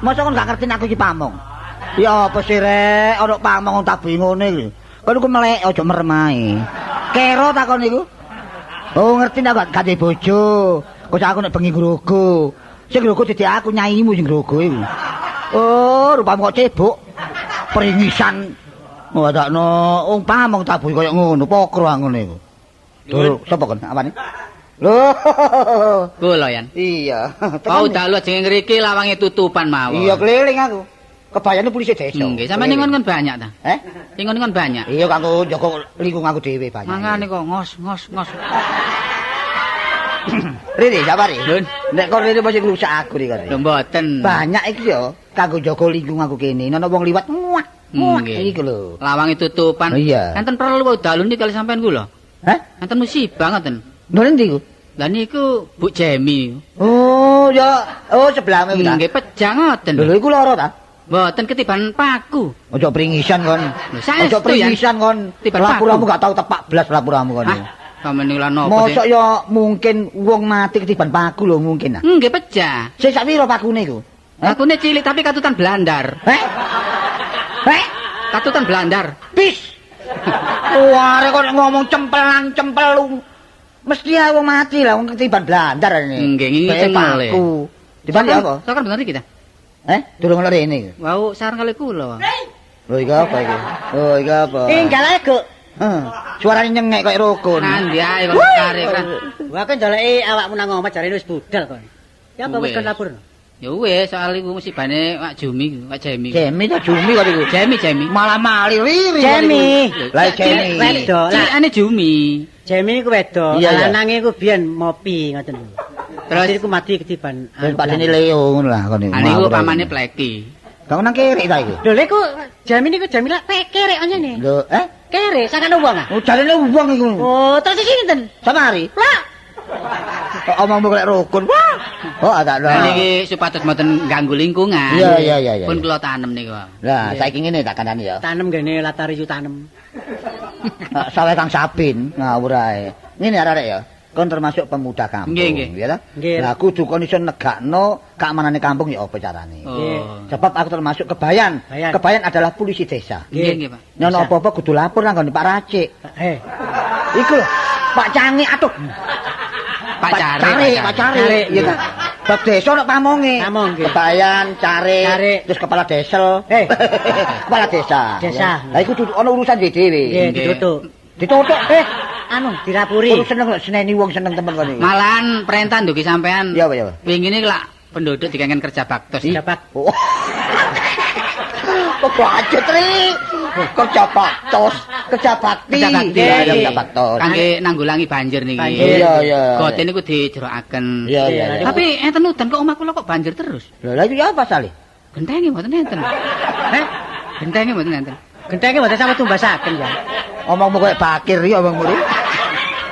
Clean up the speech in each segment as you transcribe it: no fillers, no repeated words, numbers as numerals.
Masa kon gak ngerti aku iki pamong. Ya apa sih rek, ana pamong tak bingone iki. Kon iku melek aja merem ae. Kero takon iku. Oh ngerti ndak gak duwe bojo. Kok aku nek bengi grogo. Sing grogo dadi aku nyaimu sing grogo iku. Oh, rupamu kok cebok. Peringisan. Wadakno wong pamong tak bui koyo ngono, pokro ngono iku. Lho, sapa kon? Apane? Lho. Kula yan. Iya. Kau dalu jeneng ngriki lawange tutupan mawon. Iya keliling aku. Kebayane polisi desa. Nggih, sampeyan ningon kon banyak ta? Ningon kon banyak. Iya kanggo njaga lingkungan aku dhewe banyak. Mangane kok ngos. Rene sabare. Lun. Nek kon rene mesti ngrusak aku iki kok. Lho mboten. Banyak iki ya kanggo njaga lingkungan aku kene. Ana wong liwat muak. Iki lho. Lawange tutupan. Iya. Enten perlu dalu niki kali sampean kula. Hah? Enten musibah ngoten. Lho ndi iku? Lah niku Bu Jemi. Oh, ya. Oh, sebelahme kuwi ta. Nggih pejang ngoten. Lho iku lara ta? Mboten ketiban paku. Ojo pringisan kon. Saestu Ojo pringisan kon. Lapuramu gak tau tepak blas lapuramu kon. Sampeyan niku lan napa? Mosok ya mungkin wong mati ketiban paku lho mungkin. Nggih pecah. Sik sak piro pakune iku? Pakune cilik tapi katutan blandar. Katutan blandar. Bis. Wah, kok ngomong cempelung. Mesti wong mati lah wong ketiban blandar ini. Nggih ngingin paku. Tiban apa? Sakan bener iki ta? Durung ngono rene. Wau saran kali kula. Lho iki apa iki? Oh, iki apa? Tinggal ae, Guk. Suarane nyengek koyo rukun. Nanti ae kok karek kan. Wah kan jaleki awakmu nang omah jarene wis budal kok. Ya apa wis kon lapor? Ya wis soal iku musibane Wak Jumi, Wak Jemi. Jemi ta Jumi kok iku. Jemi. Malah mali riri. Jemi. Lah Jemi. Wedok. Cilikane Jumi. Jemi niku wedok. Lanange iku biyen mopi ngoten. Terus iku mati ketiban. Padane Leo ngono lah kon niku. Niku pamane Pleki. Kau nang kerek ta iku? Lho lek ku Jemi niku Jemi lak kerek anyane. Lho, Kerek sakane wong ah. Oh, jarene wong iku. Oh, terus iki sinten? Samari. Lah. Omongmu kok rukun. Wah. Oh, ada lho. Niki supados mboten ganggu lingkungan. Iya. Pun kula tanem niku. Lah, saiki ngene tak kandhani ya. Tanem gene latar ijo tanem. Sawe Kang Sabin ngawur ae. Ngene arek ya. Kon termasuk pemuda kampung, ya ta? Lah kudu kon iso negakno keamanane kampung ya apa carane. Sebab aku termasuk kebayan. Kebayan adalah polisi desa. Nggih, Pak. Nyono apa-apa kudu lapor nang Pak Racik. Iku lho, Pak Cangi atuh. Pak Cari, ya ta. Bab desa nek pamonge. Kebayan, Cari, terus kepala desa. Kepala desa. Lah iku kudu ana urusan dhewe. Nggih, ditutuk. Dirapuri. Terus seneng seneni wong seneng temen kon iki. Malahan perintah ndugi sampean. Iya, Pak. Wingine lak penduduk dikangen kerja baktos. Kok aja Tri. Kerja baktos, kerja bakti. Kerja baktos. Kangge nanggulangi banjir niki. Iya. Gote niku dijerokaken. Iya. Tapi enten udan kok omah kula kok banjir terus. Lah iki apa sale? Gentenge mboten enten. Gentenge mboten enten. Gentenge mboten sampe tumbasaken ya. Omongmu koyo bakir ya omongmu iki.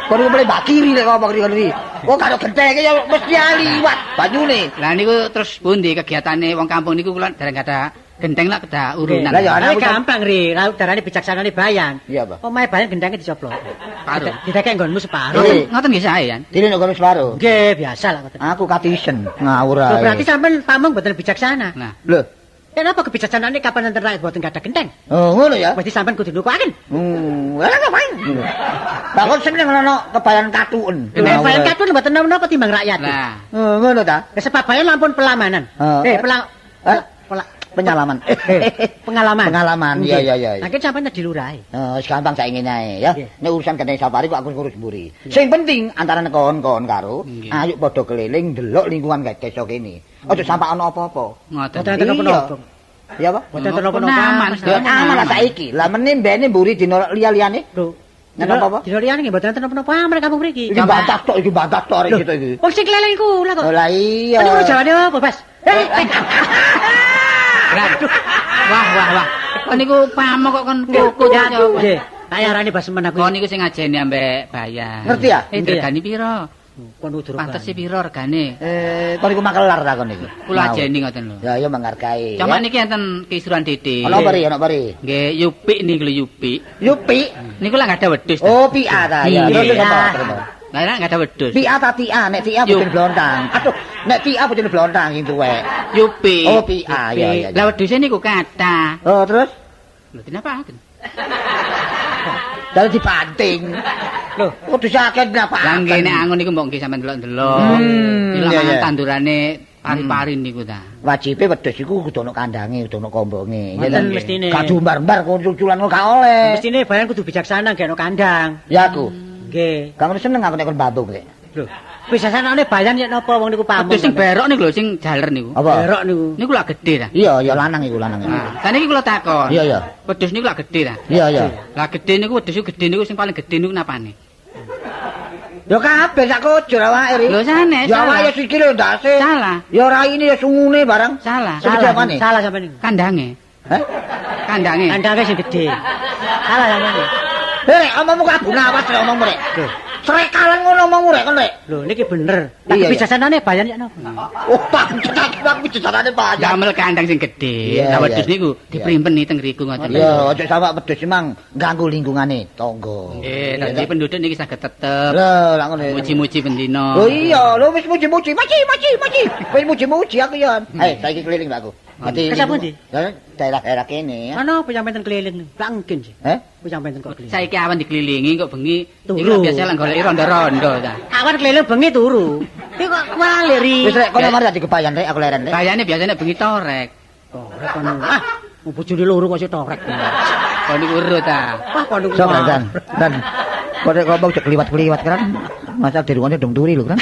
Kon mulai bakiri nek ngomong iki. Oh karo gentenge ya mesti liwat banyune. Lah niku terus pundi kegiatane wong kampung niku kula dereng ada genteng lak kedah urunan. Lah ya gampang ri, darane bijaksanane bayan. Iya, Pak. Omahe bayan gendenge dicoplok. Paro. Didekek nggonmu separo. Ngoten nggih sae ya. Dene nek kono separo. Nggih, biasa lah ngoten. Aku katisen ngawur ae. Berarti sampean pamong boten bijaksana. Nah, lho, kenapa kebijaksanaane kapan enten rakyat boten gadah genteng? Oh, ngono ya. Mesti sampean kudu nukuaken. Lah ngapain? Bakon seneng ono kebayan katuen. Kebayan katuen boten napa timbang rakyat. Nah. Oh, ngono ta? Sebab bayan lampun pelamanan. Penyalaman. Pengalaman. Iya. Lah ki sampean di lurahe. Wis gampang saiki ngene ae ya. Nek urusan genteng safari kok aku ngurus mburi. Sing penting antara kon-kon karo ayo padha keliling ndelok lingkungan desa kene. Aja sampe ana apa-apa. Ngoten. Boten napa-napa. Iya apa? Boten napa-napa. Aman lah saiki. Lah meneh mbene mburi dina liya-liyane. Lho. Nek apa? Dina liyane nggih boten napa-napa aman kampung mriki. Iki batas tok arek gitu iki. Wong sing keleleng kula kok. Lah iya. Nek jawane apa, Bas? Wah. Kon niku pamok kok kon kuku ya. Nggih. Tak arani Bas men aku. Kon niku sing ngajeni ambek bayan. Ngerti ya? Regane piro? Kon udur. Pantes e piro regane? Kon niku makelar ta kon niku. Kula ajeni ngoten lho. Ya menghargai. Cuma niki enten kisruhan Dede. Ana pari. Nggih, Yupik niku lho Yupik. Yupi. Niku lak ada wedhus. Oh, PA ta ya. Lah nek enggak ada wedhus. Tia ta Tia, nek Tia bojone blontang. Aduh, nek Tia bojone blontang sing tuwek. Yupi. Oh, Pia, ya. Lah wedhuse niku kathah. Oh, terus Lho kenapa? dari dibanting. Lho, kudu sakit napa? Lah nggih nek angon niku mbok nggih sampean delok-delok. Iki tandurane pari-pari niku ta. Wajibe wedhus iku kudu ana kandange, kudu ana kombonge. Ngoten mestine. Gak dumbar-mbar kunculan gak oleh. Mestine bayan kudu bijaksana gak ono kandang. Ya aku. Nggih. Gak seneng aku nek kon bantu rek. Lho, bijaksanane bayan yen napa wong niku pamong. Wedhus sing berok niku lho sing jaler niku. Apa? Berok niku. Niku lak gedhe ta. Iya, ya lanang iku lanang. Saniki kula takon. Iya, iya. Wedhus niku lak gedhe ta. Iya, iya. Lah gedhe niku wedhus gedhe niku sing paling gedhe niku napane? Ya kabeh sak kujur awake ri. Lho sanes. Ya awake ya sikile ndase. Salah. Ya raine ya sungune barang. Salah. Salah sampean niku. Kandange. Heh? Kandange. Kandange sing gedhe. Salah sampean niku. Rek, omongmu kabeh awas rek omongmu rek. Srekalan ngono omongmu rek kon rek. Lho niki bener. Iya, Bijaksanane bayan yen napa? Oh, tak aku bijaksanane banyak. Damel kandang sing gedhe. Iya, Lah wedhus iya. niku diprimpeni teng riku ngoten. Ya, aja sama wedhus emang ganggu lingkungane tangga. Nggih, dadi penduduk niki saged tetep Lho, lak ngono. muji-muji bendina. Oh iya, lho wis muji-muji. Maci. Wis muji-muji aku ya. Saiki keliling lak aku. Ati. Kesapa ndi? Daerah-daerah kene. Ana apa sampean keliling? Gak mungkin sih. Heh? Apa sampean kok keliling? Saiki awan dikelilingi kok bengi Turu. iku biasa lah goleki rondo-rondo ta. Awan keliling bengi turu. Iki kok wale ri. Wis rek kono mari dadi kebayan rek aku leren rek. Kayane biasane bengi torek. Torek kono. Ah, mau bojone loro kok iso torek. Kon niku urut ta. Wah, kono. Sok dan. Kok nek ngomong cek kliwat-kliwat kan. Masa dirungone dong turi lho kan.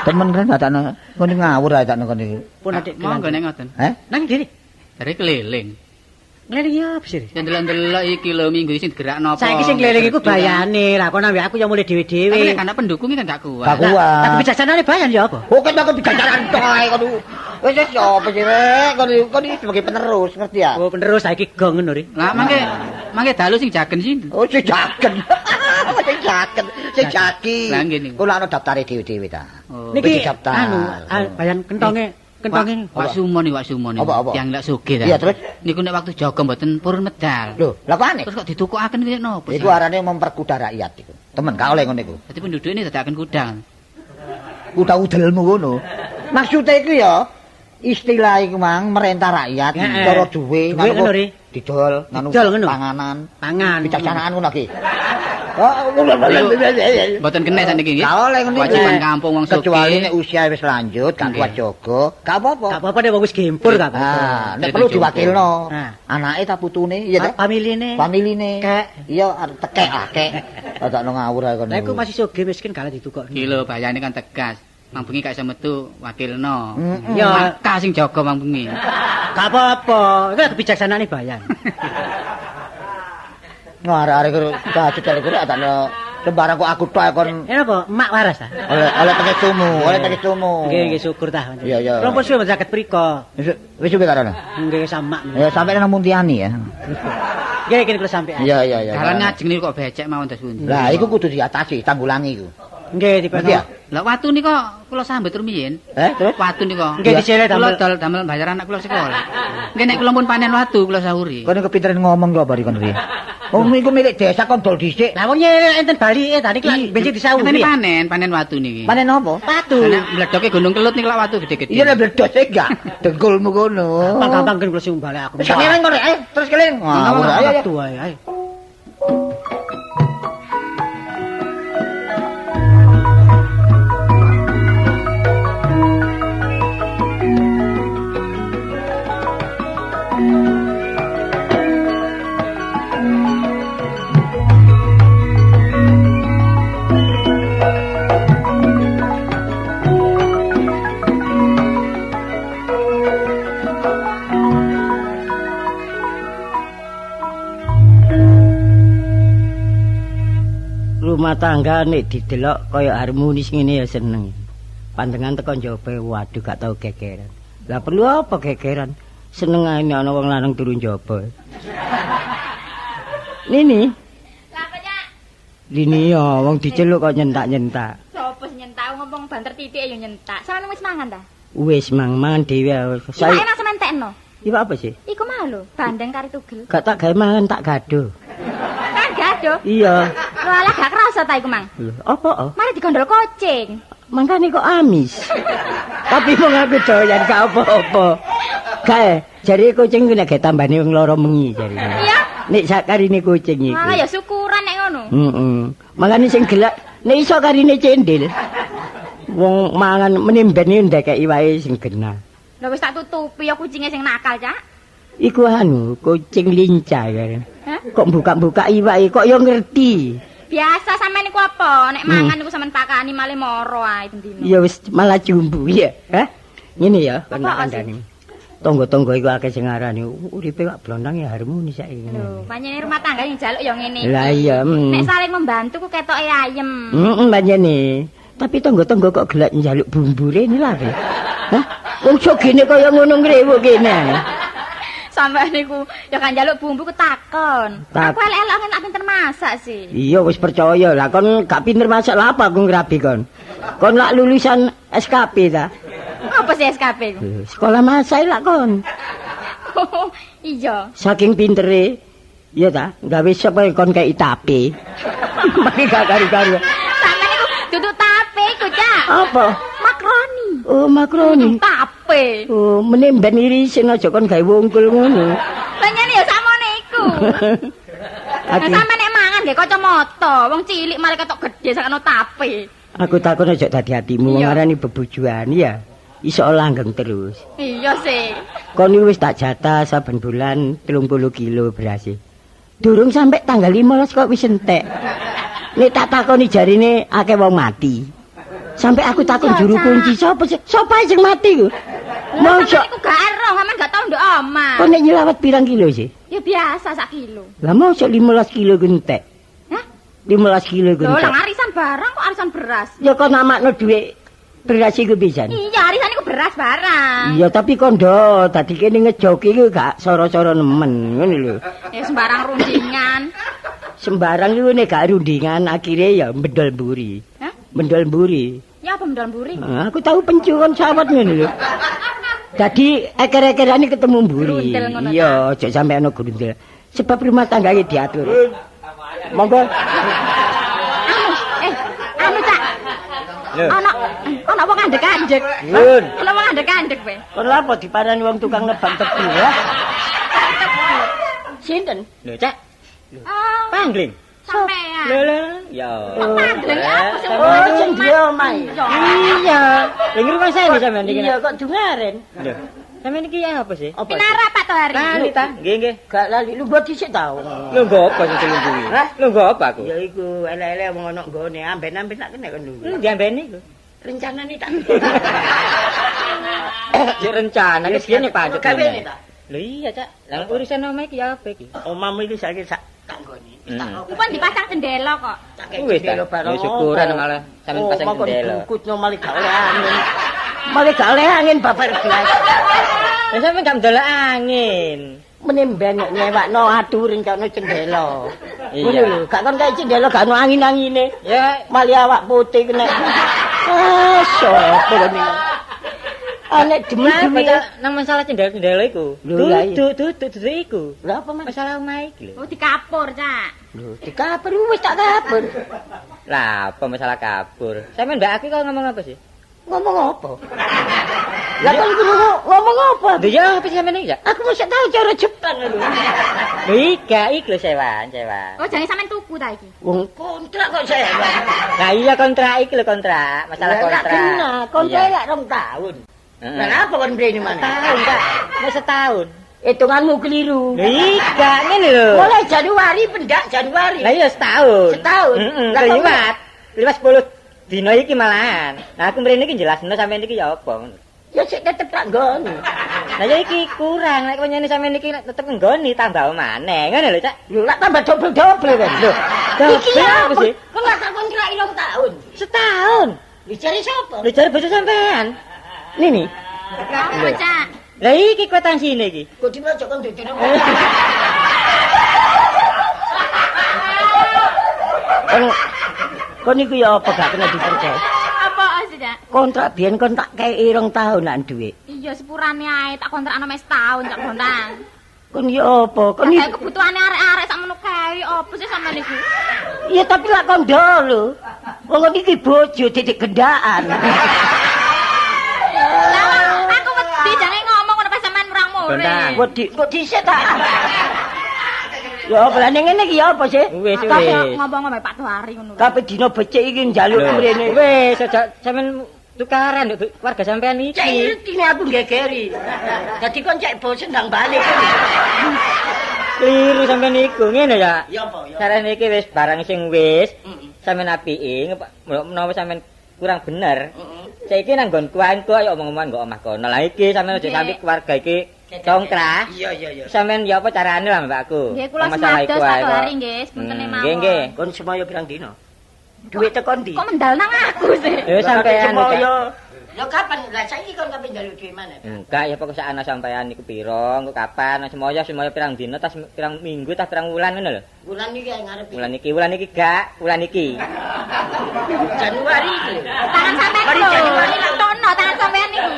Temen kan datane kon ngawur ae takno kon iki. Pun adik Monggo nek ngoten. Heh? Nang diri. Dari keliling. Keliling ya apa sih? Ya ndelok-ndelok iki lho minggu iki sing digerakno apa. Saiki sing keliling iku bayane. Lah kok ambek aku ya mulai dhewe-dhewe. Tapi nek anak pendukung iki kan gak kuat. Gak kuat. Tapi bijaksanane bayan ya apa? Oke tak bijajaran tok ae kon. Wis apa sih rek kon iki sebagai penerus ngerti ya? Oh, penerus saiki gong ngono ri. Lah mangke dalu sing jagen sih. Oh sing jagen. Sing jagi. Lah ngene. Kula ana daftare dhewe-dhewe ta. Oh. Niki daftar. bayan kentonge Wak Sumon. Apa? Yang lak sugih ta. Iya terus Niku nek waktu jaga mboten purun medal. lho, lha kok aneh? Terus kok ditukukaken kaya napa? Iku arane memperkuda rakyat iku. Temen gak oleh ngono iku. Dadi penduduk ini dadakan kudang. Kuda udelmu ngono. Maksudnya iku ya istilah iku mang merentah rakyat cara duwe ngono ri. didol nganu Didol ngono. pangan bijaksanaan ngono iki. Mboten kena saniki nggih. Gak oleh ngono iki. Kewajiban kampung wong sugih. Kecuali nek usia wis lanjut gak kuat jaga, gak apa-apa. Gak apa-apa nek wong wis gempur gak apa-apa. Ah, nek perlu diwakilno. Nah. Anake ta putune, iya ta? Familine. Familine. Kek. Iya, tekek akeh. Dadakno ngawur ae kono. Lah iku masih sugih miskin kalah ditukok. Iki lho bayane kan tegas. Mang bengi gak iso metu wakilno. Ya. Maka sing jaga mang bengi. Gak apa-apa. Iku kebijaksanane bayan. Arek-arek cacut arek arek adakno sembarang kok aku tok kon Apa? Emak waras ta? oleh pakai sumu. Nggih, syukur ta. Iya, iya. Kula pun suwe saged prika. Wis suwe karono. Nggih sama. Ya sampe nang Muntiani ya. Nggih, kene kula sampean. Iya. Dalan ngajeng niku kok becek mawon das pundi. Lah iku kudu diatasi, tanggulangi iku. Nggih, dipeno. Ngerti ya? Lah watu nika kula sambet rumiyin. Terus? Watu nika. Nggih dicele Kula damel. damel bayar anak kula sekolah. Nggih nek kula pun panen watu kula sahuri. Kon kepinteran ngomong kok bari kon riye. Wong iku milik desa kon dol dhisik. Lah wong nyelek enten balike tadi kok bensin disawuri. Ini panen watu niki. Panen apa? Watu. Nek mledoke Gunung Kelut niku lak watu gede-gede. Iya nek bledos enggak. Dengkulmu kono. Gampang kan kula sing balik aku. Wis keling kon ayo terus keling. Ngawur ayo. Watu ae. Ayo. Rumah tangga nek didelok kaya harmonis ngene ya seneng. Pandangan teko njaba waduh gak tau gegeran. Lah perlu apa gegeran? Seneng ae nek ana wong lanang turu njaba. Nini. Apa ya? Lini ya wong diceluk kok nyentak-nyentak. Sopo sing nyentak ngomong banter titik ya nyentak. Sampeyan wis mangan ta? Wis mangan dhewe. Saya enak sampean tekno. Iku apa sih? Iku mau lho, bandeng kari tugel. Gak tak gawe mangan tak gaduh. Kan gaduh. Iya. Walah gak kerasa ta iku, Mang. Lho, apa? Mari digondol kucing. Mangkane kok amis. Tapi wong aku doyan gak apa-apa. Kae, jare kucing ku nek tambane wong loro mengi jare. Iya. Nek sakarine kucing iku. Malah ya syukuran nek ngono. Heeh. Mangane sing gelak nek iso karine cendil. Wong mangan menimbeni ndekeki wae sing genah. Lah wis tak tutupi ya kucinge sing nakal, Cak. Iku anu, kucing lincah ya. Hah? Kok buka-buka iwake kok ya ngerti. Biasa sampean niku apa? Nek mangan niku sampean pakani malih moro ae dendino. Ya wis malah jumbu ya. Hah? Ngene ya, kan Apa kandhane. Tangga-tangga iku akeh sing ngarani uripe kok blondang ya harmonis saiki. Lho, pancene rumah tangga yang jaluk ya ngene. Lah iya. Nek saling membantu ku ketoke ayem. Pancene. Tapi tangga-tangga kok gelek njaluk bumbure ini lha. Hah? Wong sogene kaya ngono ngrewuk kene. Sampeyan niku ya kan njaluk bumbu ku takon. Tak- Aku elek-elek nek pinter masak sih. Iya wis percaya lah kon gak pinter masak lah apa aku ngrabi kon. Kon lak lulusan SKP ta? Apa sih SKP ku? Sekolah masak lah kon. Iya. Saking pintere iya ta, gawe sapa kon kei tape. Maki gak karo-karo. Sampeyan niku duduk tape ku, Cak. Apa? Makroni. Oh, makroni. Tape. Oh, menimben irisin aja kon gawe wungkul ngono. Pancene ya sakmene iku. Nah, Aku sampeyan nek mangan nggih kacamata, wong cilik malah ketok gedhe sakno tape. aku takon aja dadi atimu wong Iya. arani bebujuan ya. Iso langgeng terus. Iya sih. Kon wis tak jatah saben bulan 30 kilo beras. Durung sampai tanggal 15 kok wis entek. Nek tak takoni jarine akeh wong mati. Sampai aku takon juru kunci sapa sih? Sapa sing mati ku? Mau Sampeyan niku gak ero, sampeyan gak tau nduk omah. kok nek nyelawat pirang kilo sih? Ya biasa sak kilo. Lah mau 15 kilo ku entek. Hah? 15 kilo ku Lho, entek. lang arisan barang kok arisan beras. Ya kok namakno dhuwit beras iku pisan. Iya, arisan iku beras barang. Iya tapi kondo tadi kene ngejoki iku gak soro-soro nemen ngono lho. Ya sembarang rundingan. Sembarang iku nek gak rundingan akhirnya ya mendol mburi. Hah? Mendol mburi. Ya apa mendol mburi? Aku tahu pencurian sawat ngono lho. Dadi eker-ekerane ketemu mburi. Grundel ngono ta? Iya, aja sampe ana grundel. Sebab rumah tangga iki diatur. Monggo. Anu Cak. Ana wong andek-andek. Nun. Ana wong andek-andek kowe. Kon lapo diparani wong tukang nebang tebu ya? Sinten? Lho, Cak. Oh, Pangling. sampean. Lho, ya. Pangling apa sih? Oh, sing dia omahe. Iya. Lha ngrungokne saya sampean iki. Iya kok dungaren. Lho. Sampeyan iki apa sih? Apa? Pinara Pak Tohari. Lali ta? Nggih, nggih. Gak lali lu buat dhisik tau. Lho, nggo apa sing dilungguhi? Hah? Lho, nggo apa aku? Ya iku elek-elek wong ana nggone amben-amben tak kena kon dulu. Diambeni lho. Rencanane tak. Ya rencana iki piye nek pancet. Gawene ta. Lho iya, Cak. Lah urusan omah iki ya apa iki? Omamu iki saiki sak tak nggone. Ku pun dipasang jendela kok. Wis ta. Ya syukuran malah sampean pasang jendela. Bukutno malah gak oleh angin. Malah gak oleh angin babar gelas. Lah sampean gak ndelok angin. Menimben nyewakno aturin karo jendela. Iya. Ngono lho, gak kon kae jendela gak ono angin-angine. Ya, Malah awak putih kena. Sopo ngene. Anek demi-demi. nang masalah jendela-jendela iku. Lho, lah iya. Duduk iku. Lha apa Mas? Masalah omah iki lho. Oh dikapur, Cak. Lho, dikapur wis tak kapur. Lah, apa masalah kabur? Sampeyan Mbak Aki kok ngomong apa sih? Ngomong apa? Lah kon ngomong apa? Lho ya apa sih sampeyan iki, Cak? Aku mesti tahu cara Jepang lho. Lho iki lho sewan. Oh jangan sampean tuku ta iki. Wong kontrak kok saya. Nah iya kontrak iki lho kontrak, masalah kontrak. Kontrak lak 2 tahun. Heeh. Lah apa kon mrene mana? Tahun, Kak. Wis setahun. Hitunganmu keliru. Lho iki ngene lho. Mulai Januari pendak Januari. Lah iya setahun. Setahun. Heeh, Lah, kok liwat. Liwat 10 dina iki malahan. Nah aku mrene iki jelasno sampeyan iki ya apa ngono. Ya sik tetep tak nggoni. Lah ya iki kurang nek nyene sampeyan iki tetep nggoni tambah maneh. Ngono lho, Cak. Lho lak tambah dobel-dobel kan. Lho. Iki Dobel ya apa apa sih? Kok lak tak kontrak 2 tahun. Setahun. Dicari sapa? Lho jare bojo sampean. Nini. Apa, Cak? Lah iki kwitansiine iki. Kok dimojok kon dudune. Kon niku ya apa gak kena dipercaya? Apa sih, Cak? Kontrak biyen kon tak kei 2 tahun nak duit. Iya sepurane ae tak kontrakno mes tahun Cak Bontang. Kon ya apa? Kon Kayak iki kebutuhane arek-arek sak mono kae Kairi apa sih sampean niku? Ya tapi lak kondo lho. Wong iki bojo titik gendaan. Lah aku wedi jange ngomong ngono pas sampean murang murid. Wedi dhisik ta. Ya blane ngene iki ya apa sih? Wis. Ngomong-ngomong Pak Tuhari ngono. Kabeh dina becik iki njaluk mrene. Wis aja sampean tukaran lho warga sampean iki. Cek iki aku gegeri. Dadi kon cek bosen ndang balik. Kliru sampean niku ngene ya. Ya apa ya. Carane iki wis barang sing wis sampean apiki menawa sampean kurang bener. Saiki nang nggonku engko ayo omong-omongan nggo omah kono. Lah iki sampean aja sampe keluarga iki congkrah. Iya. Sampean ya apa carane lah Mbakku? Nggih kula semados Pak Tuhari nggih, sepuntene mawon. Nggih. Kon semoyo pirang dina? Duit teko ndi? Kok mendal nang aku sih? Sampean semoyo. Ya kapan? Lah saiki kon kapan njaluk duit mana? Enggak ya pokok sakana sampean niku piro, engko kapan, semoyo pirang dina tas pirang minggu tas pirang wulan ngono lho. Bulan iki ngarep. Wulan iki gak, wulan iki. Januari iki. Tangan sampean lho. Januari lak tono tangan sampean niku.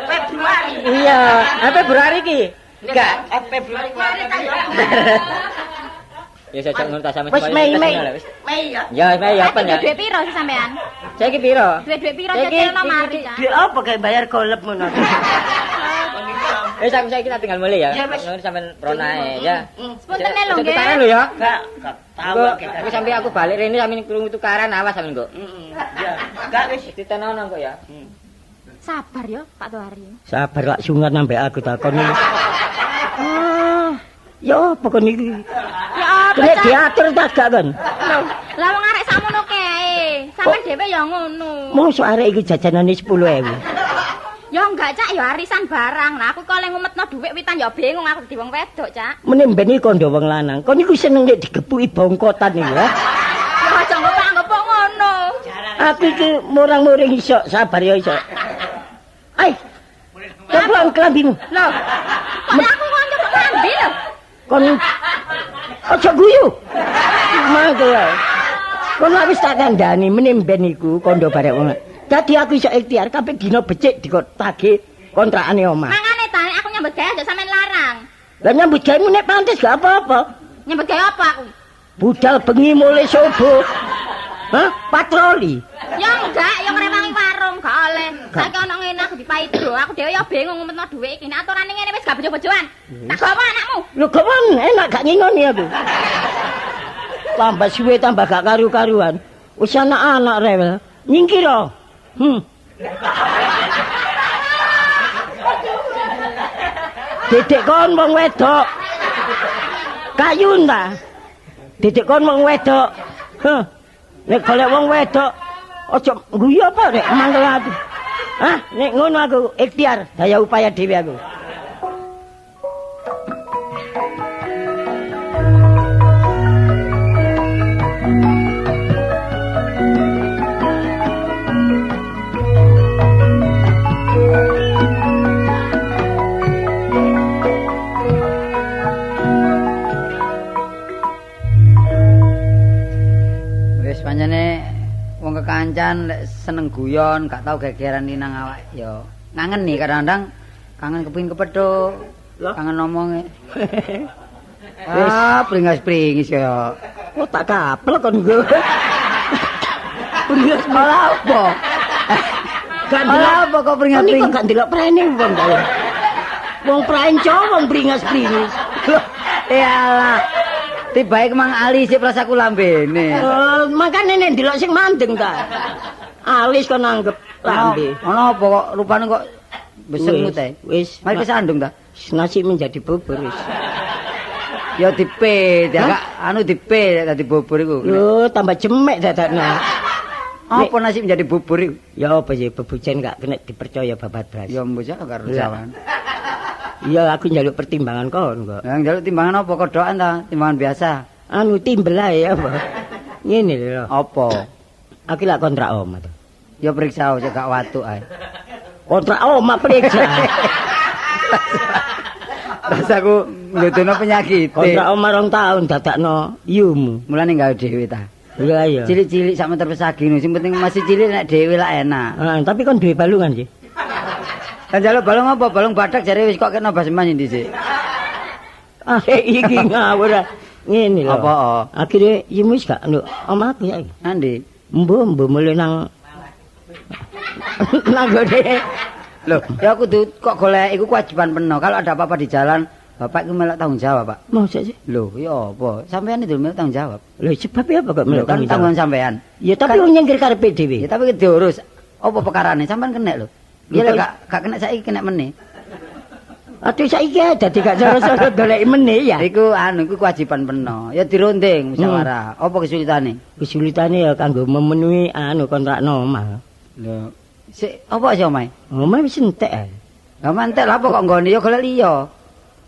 Februari. Iya, Februari iki. Enggak, Februari kemarin ta ya. Ya saya ngono ta sampean. Wis Mei ya. Ya Mei ya apa ya? Duit piro sih sampean? Saiki piro? Duit piro cekelno mari, Cak. Duit apa kayak bayar golep ngono. Wis aku saiki tak tinggal mulai ya. Ngono sampean pronae ya. Sepuntene lho nggih. Tukaran lho ya. Enggak tahu Aku sampe aku balik rene sampean krungu tukaran awas sampean kok. Ya, enggak wis ditenono kok ya. Sabar ya Pak Tuhari. sabar lak sungan ambek aku takon iki. Ya apa kon iki? Ya apa Nek diatur ta gak kon? Lah wong arek sakmono kae. Sampeyan dhewe ya ngono. Mosok arek iki jajanane 10.000. Ya enggak Cak, ya arisan barang. Lah aku kok le ngumetno dhuwit witan ya bingung aku di wong wedok, Cak. Meneh ben iki kondo wong lanang. Kon iku seneng nek digepuki bongkotan iki ya. Ya aja ngopok ngono. Aku iki murang-muring iso, sabar ya iso. Ai. Coba kelambimu. Loh. Kok aku kok nyebut klambi lho? Kon aja guyu. Mangke ya. Kon wis tak kandhani meneh ben iku kondo barek wong. Dadi aku iso ikhtiar kabeh dina becik dikotake kontrakane omah. Mangane ta aku nyambut gawe aja sampean larang. Lah nyambut gawe nek pantes gak apa-apa. Nyambut gawe apa aku? Budal bengi mulai subuh. Hah? Patroli. Ya enggak, ya ngrewangi warung gak oleh. Saiki ana ngene aku dipaido. Aku dhewe ya bingung ngumetno dhuwit iki. Nek aturane ngene wis gak bojo-bojoan. Tak gawa anakmu. Lho gawan enak gak ngingoni aku. Tambah suwe tambah gak karu-karuan. Wis anak-anak rewel. Nyingkira. Dedek kon wong wedok. Kayun ta? Dedek kon wong wedok. Nek golek wong wedok aja guyu apa nek mangkel ati. Hah, nek ngono aku ikhtiar, daya upaya dhewe aku. Pancene wong kekancan lek seneng guyon, gak tau gegeran nang awak ya. Ngangen nih kadang-kadang kangen kepengin kepethuk, kangen ngomonge. Pringas-pringis ya. Oh tak kapel kon nggo. Pringas malah apa? Gak apa kok pringas-pringis? Kok gak ndelok prene wong kaya. Wong pranco wong pringas-pringis. Iyalah. Tibae kemang alis sik prasaku lambene. Makane nek ndelok sing mandeng ta. Alis kok nanggep lambe. Ono apa kok rupane kok beseng teh. Wis, mari kesandung ta. Nasi menjadi bubur wis. Ya dipet, ya gak anu dipet dadi bubur iku. Lho, tambah jemek dadakno. Apa nasi menjadi bubur iku? Ya apa sih bebujen gak kena dipercaya babat blas. Ya mbok jak karo jawan. Iya aku njaluk pertimbangan kon kok. Yang njaluk timbangan apa kodokan ta? Timbangan biasa. Anu timbel ae apa. Ngene lho. Apa? Aku lak kontrak omah to. Ya periksa aja gak watuk ae. Kontrak omah periksa. Rasaku nggodono penyakit. Kontrak omah 2 tahun dadakno yumu. Mulane gawe dhewe ta. Iya iya. Cilik-cilik sak meter pesagi sing penting masih cilik nek dhewe lak enak. Tapi kon duwe balungan sih. Kan jaluk balung apa? Balung badak jare wis kok kena basman iki sik. Iki ngawur. ngene lho. Apa? Akhire yemu wis gak nduk omahku saiki. Andi. Mbo mulai nang nang gone. Loh, ya kudu kok golek iku kewajiban penuh. Kalau ada apa-apa di jalan, Bapak iku melok tanggung jawab, Pak. Mosok sih? Loh, ya apa? Sampeyan itu melok tanggung jawab. Lho sebabnya apa kok melok Kan tanggung sampean. Ya tapi wong nyengkir karepe dhewe. Ya tapi diurus. Apa perkarane? Sampean kena lho. Ya Lho, lek gak kena saiki kena meneh. Aduh saiki dadi gak cara-cara golek meneh ya. Iku iku kewajiban penuh. Ya dirunding musyawarah. Apa kesulitane? Kesulitane ya kanggo memenuhi kontrak omah. Lho, sik apa sih omahe? Omah wis entek ae. Lah mantek lha apa kok nggone ya golek liya.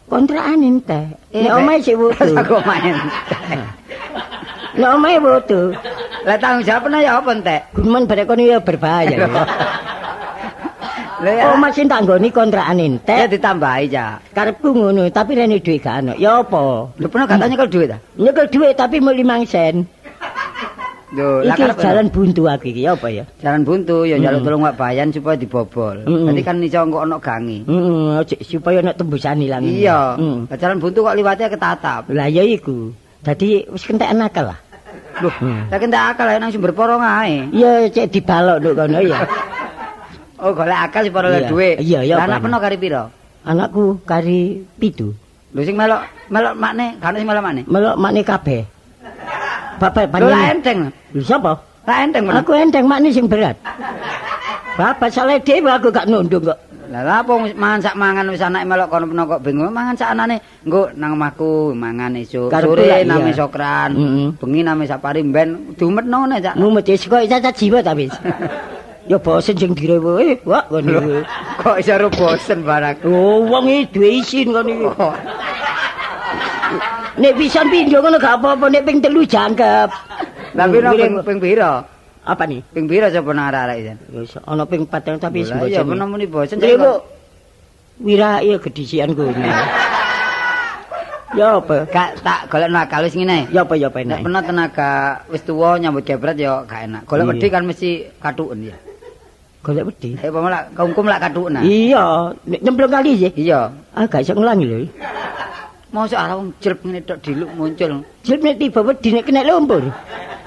Kontrakan entek. Nek omahe sik wudu. Aku main. Nek omahe wudu. Lah tanggung jawabnya ya apa entek? Gumen barek kono ya berbahaya. Lah ya. Omah sing tak nggoni kontrakan Ya entek. ditambahi ya. Karepku ngono, tapi rene dhuwit gak ono. Ya apa? Lho pernah katanya kalau duit ta? Nyekel dhuwit tapi mau 5 sen. Lho, lah Iki karep jalan buntu aku iki, ya apa ya? jalan buntu ya njaluk tolong Pak Bayan supaya dibobol. Dadi kan iso engko ono gangi. Supaya nek tembusan ilang. Iya. Lah jalan buntu kok liwatnya ketatap. Lah ya iku. Dadi wis kentekan akal lah. Loh, lah kentek akal ae nang sumber porong ae. Iya cek dibalok nduk kono ya. Oh, golek akal sing porong duit. Iya, ya. Lah anak peno kari piro? Anakku kari 7. Lho sing melok makne, kan sing melok makne. Melok makne kabeh. Bapak Lho lah panjenengan. enteng. Lho sapa? Lah enteng men. Aku enteng makne sing berat. Bapak salah dhewe aku gak nunduk kok. Lah apa mangan sak mangan wis anake melok kono peno kok bingung mangan sak anane engko nang omahku mangan esuk Karepe sore lah, iya. name sokran bengi name sapari mben diumetno ngene cak Mumet wis kok cacat jiwa ta wis. Ya bosen sing direwe wak ngono. kok iso ro bosen barang Oh, wong iki duwe isin ngono iki. Nek pisan pindho ngono gak apa-apa, nek ping 3 jangkep. tapi no ping piro Apa nih? ping piro coba nang arek iki Wis ana ping 4 tapi lah ya peno muni bosen Lha kok wira iya gedisian kowe. Ya apa? gak tak golekno akal wis ngene Ya apa nek enak. peno tenaga wis tuwa nyambut gebret ya gak enak golek Iya. wedi kan mesti katuken ya Golek wedi. ayo pamela kaum lak katuken nah Iya, nek nyemplung kali sih. iya Ah gak iso ngelangi lho. mosok arep wong jelep ngene tok diluk muncul Jep nek tiba wedi nek kena lumpur.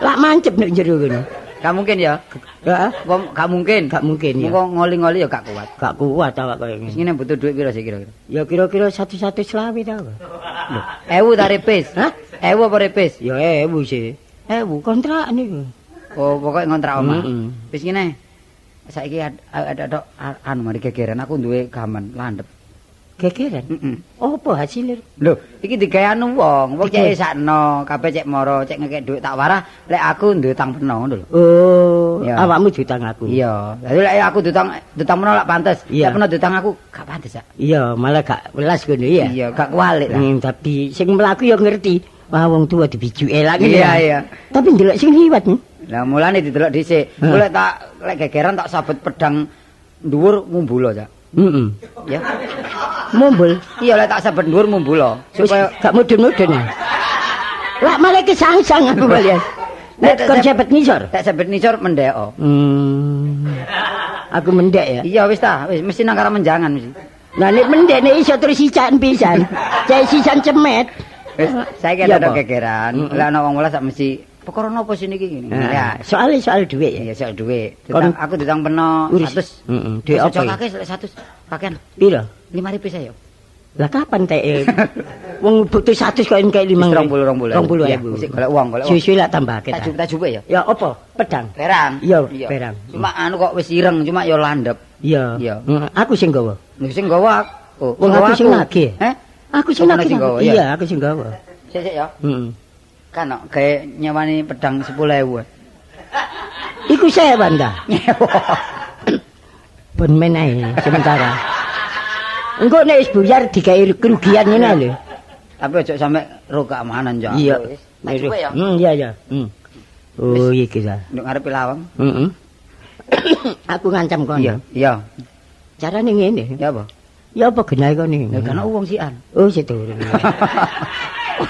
Lak mancep nek jero kono. gak mungkin ya Heeh. gak mungkin Gak mungkin ya. Engko ngoli-ngoli ya gak kuat. Gak kuat awak koyo Wis ngene. ngene butuh duit piro sih kira-kira? Ya kira-kira 1 selawe ta. Lho, 1000 ta repis? Hah? 1000 apa repis? Ya 1000 sih. 1000. Kontrak niku. Oh, pokoknya ngontrak omah. Mm-mm. Wis ngene. Saiki ada anu mari gegeran aku duwe gaman landhep. Gegeran. Heeh. Apa hasilnya? Lho, iki digawe anu wong Iki. cek sakno, kabeh cek moro, cek ngekek duit tak warah, lek aku duwe utang peno ngono lho. Oh, Iya. awakmu diutang aku. Iya. Lah lek aku utang peno lak pantes. Iya. Lek peno utang aku gak pantes ya. Iya, malah gak welas ngono ya. Iya, gak kualik lah. Tapi sing mlaku ya ngerti. Wah wong tua dibijuke lagi. Iya, iya. Tapi ndelok sing liwat nih. Lah mulane didelok dhisik. Hah. Golek tak lek gegeran tak sabet pedang dhuwur mumbulo cak. Heeh. Ya. Mumbul. Iya lek tak sabet dhuwur mumbulo Supaya supaya gak mudun-mudun ya. Lah malah kesangsang aku kalian. Nek Nek kon tak- cepet ngisor. tak sabet nisor mendeko. Aku mendek ya. Iya wis ta, wis mesti nang karo menjangan mesti. Nah nek mendek nek iso terus sican pisan. Cek sisan cemet. Wis saiki Iya, ada apa? gegeran. Lek ana wong welas sak mesti perkara napa sih niki ngene. Ya, Soal duit ya. iya soal dhuwit. Kon- Aku ditang peno Uris. 100. Heeh. Duit apa? ya? Kakek lek 100. Kakean Piro? 5.000 saya. Lah kapan teh? Wong butuh 100 kok kayak 5. 20.000. 20.000. Iya, mesti golek uang, golek uang. Suwi-suwi lah tambah Tak kita. jupuk ya. Ya apa? Pedang. Perang. Iya, perang. Cuma anu kok wis ireng, cuma ya landhep. Iya. Iya. Aku sing gawa. Lho sing gawa aku. Wong aku sing nagih. Aku sing Sampeyan nagih. sing gawa, Iya, aku sing gawa. Sik ya. Heeh. Kan kok gawe nyewani pedang 10.000. Iku sewan ta? Ben menae sementara. Engko nek wis buyar digawe kerugian ngene lho. Tapi ojo sampe ro keamanan ya. Iya. Tak coba ya. Iya ya. Oh iki ta. Nduk ngarepe lawang. Heeh. Aku ngancam kono. Iya, iya. Carane ngene. Ya apa? Ya apa genahe kono. Ya kan uang sian. Oh sedurung.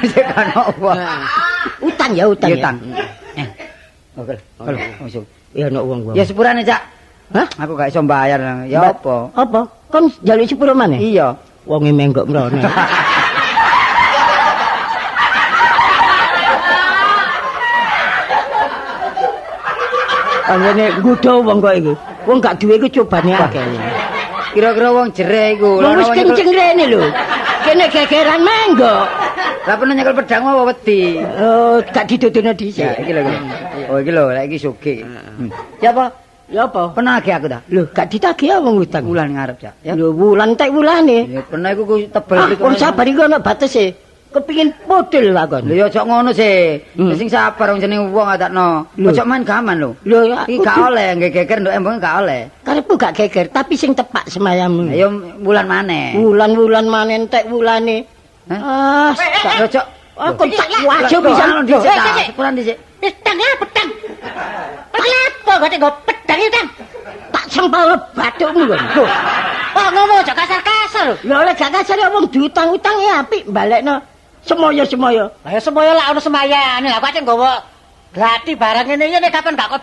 Sik kan uang. Utang ya utang. Iya ya. tang. Oke. Halo, masuk. Ya ono uang. Ya sepurane, Cak. Hah? Aku gak iso bayar. Ya apa? Apa? Kon njaluk sepuro maneh? Iya. Wonge menggok mrene. Anjene nggodha wong kok iku. Wong gak duwe iku cobane akeh. Kira-kira wong jere iku. Wis kenceng rene lho. Kene gegeran menggo. Lah pernah nyekel pedang apa wedi? Oh, gak didodono dhisik. Iki lho. Oh iki lho, lek iki sugih. Siapa? Ya apa? Penagih aku dah. Lho, gak ditagih wong utang. Wulan ngarep ya. Ya. Lho, wulan entek wulane. Ya pernah iku ku tebel iki. Wong sabar iku ana batese. Kepingin model lakon. Lho ya aja ngono sih. Sing sabar wong jenenge wong adakno. Aja main gaman lho. Lho, Iki gak oleh geger nduk embung gak oleh. karepku gak geger, tapi sing tepak semayammu. Ayo wulan maneh. Wulan-wulan maneh entek wulane. Ah, Tak rojok. aku tak wajib bisa dhisik ta. Sepuran dhisik. pedang ya pedang. Kenapa kok nggo pedang itu kan? Tak sempal bathukmu kok. Loh. Oh ngomong aja kasar-kasar. Lho oleh gak kasar ya wong diutang-utang ya apik balekno. Semoyo-semoyo. Lah semoyo lak ono semayane. Lah kok aja nggawa grati barang ngene iki nek kapan gak kok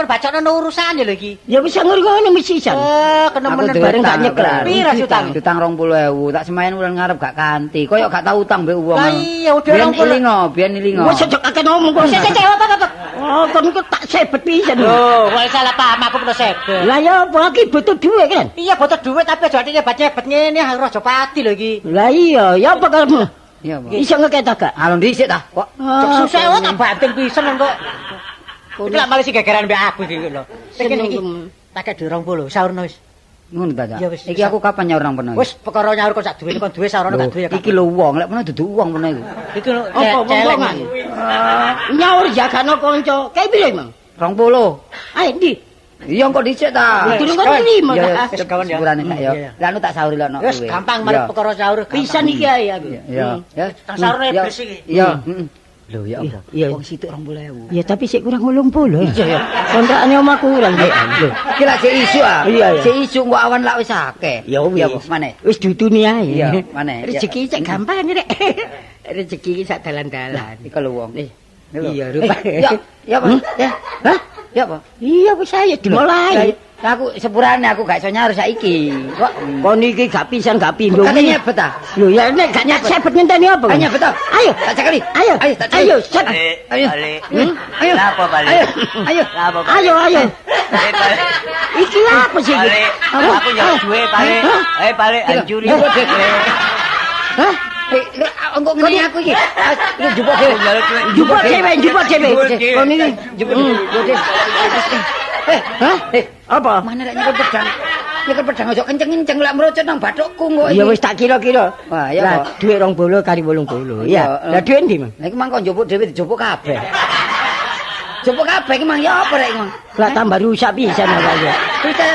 bacokno urusane lho iki. Ya wis ngono mesti isan. Kena Aku menen dhewe bareng gak nyekel. Pira sih utang? Utang 20.000. Tak semayan wulan ngarep gak kanthi. Koyo gak tau utang mbek wong. Lah iya udah Biyen 20. ilingo, biyen ilingo. Wis aja akeh ngomong kok. Sik apa. Oh, kon iku tak sebet pisan. Loh, kok salah paham aku perlu sebet. Lah ya apa iki butuh duit kan? Iya butuh duit tapi aja atine bacebet ngene harus aja pati lho iki. Lah iya, ya apa kamu? Iya, Pak. Iso ngeketok gak? Alon dhisik ta, kok. Cek susah wae tak banting pisan kok. Iki lak malah sing gegeran mbek aku iki lho. Sing kene iki tak kek 20 saurno wis. Ngono ta, Cak. Ya wis. Iki aku kapan nyaur nang peno? Wis perkara nyaur kok sak duwe kon duwe saurno gak duwe ya. Iki lho wong, lek peno dudu wong peno iku. Iki lho Apa wong-wongan? Nyaur jagano kanca. Kae piro emang? 20. Ayo ndi? Iya kok dhisik ta. Durung kan lima. Ya, wis kawan ya. sepurane Kak ya. Iya. Lah anu tak sauri lho. Wis gampang mari perkara saur. Pisan iki ae aku. Iya. Ya. Kang saurne bes iki. Iya, heeh. Lho ya apa? Iya. Wong situk 20.000. Ya tapi sik kurang 80. Iya ya. Kontrakane omahku kurang. Lho. Iki lak sik isu ah. Iya, iya. Sik isu kok awan lak wis akeh. Ya wis. Maneh. Wis dutuni ae. Iya, maneh. Rezeki cek gampang rek. Rezeki iki sak dalan-dalan. Iki lho wong. Iya, rupane. Ya, ya apa? Ya. Hah? Ya apa? Iya wis ayo dimulai. Lah aku sepurane aku gak iso nyaur saiki. Kok Kon iki gak pisan gak pindho. katanya nyebet ta? Lho ya nek gak nyebet ngenteni apa? Ayo nyebet ta? Ayo. Tak cekali. Ayo. Ayo, tak cekali. Ayo, cek. Ayo. Ayo. Apa balik? Ayo. Ayo. Apa balik? Ayo. Iki apa sih? Balik. Aku nyari duit balik. Balik anjuri. Hah? Engko ngene aku iki. Iki jupuk dhewe. Jupuk dhewe. Kon iki Jupuk dhewe. hah? Apa? Mana lek nyekel pedang? Nyekel pedang aja kenceng-kenceng lek merocot nang bathukku kok. Ya wis tak kira-kira. Wah, ya Lah kok. dhuwit 20 kali 80. Iya. Ya. Lah dhuwit ndi, Mang? Lah iki mang kok njupuk dhewe dijupuk kabeh. Jupuk kabeh iki mang ya apa rek iki mang? Lah tambah rusak pisan apa ya. Bisa